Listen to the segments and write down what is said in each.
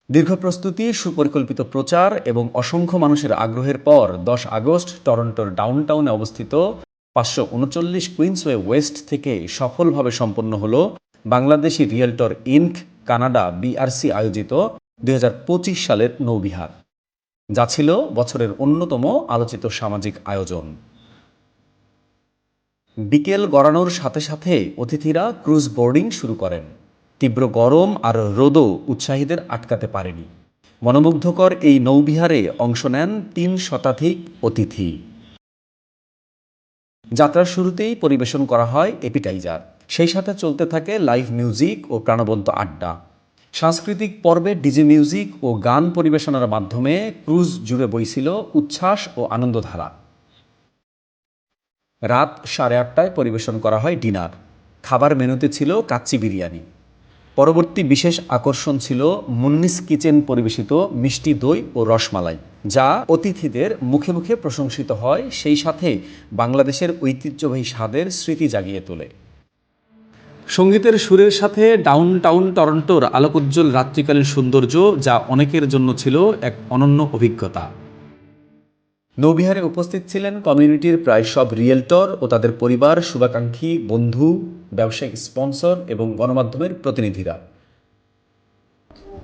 দীর্ঘ প্রস্তুতি, সুপরিকল্পিত প্রচার এবং অসংখ্য মানুষের আগ্রহের পর ১০ আগস্ট টরন্টোর ডাউনটাউনে অবস্থিত ৫৩৯ কুইন্সওয়ে ওয়েস্ট থেকে সফলভাবে সম্পন্ন হল Bangladeshi realtor Inc. Canada BRC আয়োজিত ২০২৫ সালের নৌবিহার, যা ছিল বছরের অন্যতম আলোচিত সামাজিক আয়োজন। বিকেল গড়ানোর সাথে সাথে অতিথিরা ক্রুজ বোর্ডিং শুরু করেন। তীব্র গরম আর রোদও উৎসাহীদের আটকাতে পারেনি। মনোমুগ্ধকর এই নৌবিহারে অংশ নেন ৩ শতাধিক অতিথি। যাত্রার শুরুতেই পরিবেশন করা হয় এপিটাইজার, সেই সাথে চলতে থাকে লাইভ মিউজিক ও প্রাণবন্ত আড্ডা। সাংস্কৃতিক পর্বে ডিজে মিউজিক ও গান পরিবেশনার মাধ্যমে ক্রুজ জুড়ে বইছিল উচ্ছ্বাস ও আনন্দধারা। রাত 8:30টায় পরিবেশন করা হয় ডিনার। খাবার মেনুতে ছিল কাচ্চি বিরিয়ানি। পরবর্তী বিশেষ আকর্ষণ ছিল মুন্নিস কিচেন পরিবেশিত মিষ্টি দই ও রসমালাই, যা অতিথিদের মুখে মুখে প্রশংসিত হয়, সেই সাথে বাংলাদেশের ঐতিহ্যবাহী স্বাদের স্মৃতি জাগিয়ে তোলে। সঙ্গীতের সুরের সাথে ডাউনটাউন টরন্টোর আলোকোজ্জ্বল রাত্রিকালীন সৌন্দর্য, যা অনেকের জন্য ছিল এক অনন্য অভিজ্ঞতা। নৌবিহারে উপস্থিত ছিলেন কমিউনিটির প্রায় সব রিয়েলটর ও তাদের পরিবার, শুভাকাঙ্ক্ষী, বন্ধু, ব্যবসায়িক স্পন্সর এবং গণমাধ্যমের প্রতিনিধিরা।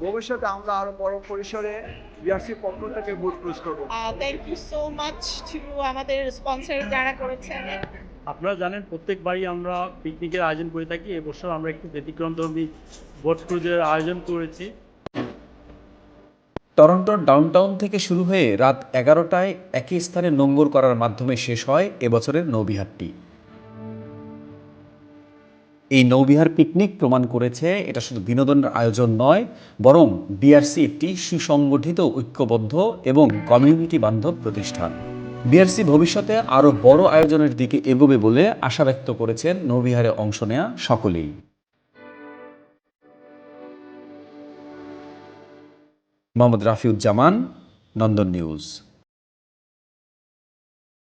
ভবিষ্যতে আমরা আরো বড় পরিসরে বিআরসির পক্ষ থেকে বুট ক্রুজ করবো। Thank you so much to আমাদের স্পন্সর যারা করেছেন। আপনারা জানেন প্রত্যেকবারই আমরা পিকনিকের আয়োজন করে থাকি। এবছর আমরা একটু ব্যতিক্রমধর্মী বোট ক্রুজের আয়োজন করেছি। টরন্টোর ডাউনটাউন থেকে শুরু হয়ে রাত 11টায় একই স্থানে নোঙ্গর করার মাধ্যমে শেষ হয় এবছরের নৌবিহারটি। এই নৌবিহার পিকনিক প্রমাণ করেছে এটা শুধু বিনোদনের আয়োজন নয়, বরং বিআরসি একটি সুসংগঠিত, ঐক্যবদ্ধ এবং কমিউনিটি বান্ধব প্রতিষ্ঠান। বিআরসি ভবিষ্যতে আরও বড় আয়োজনের দিকে এগোবে বলে আশা ব্যক্ত করেছেন নৌবিহারে অংশ নেয়া সকলেই। মোহাম্মদ রাফিউজ্জামান, নন্দন নিউজ।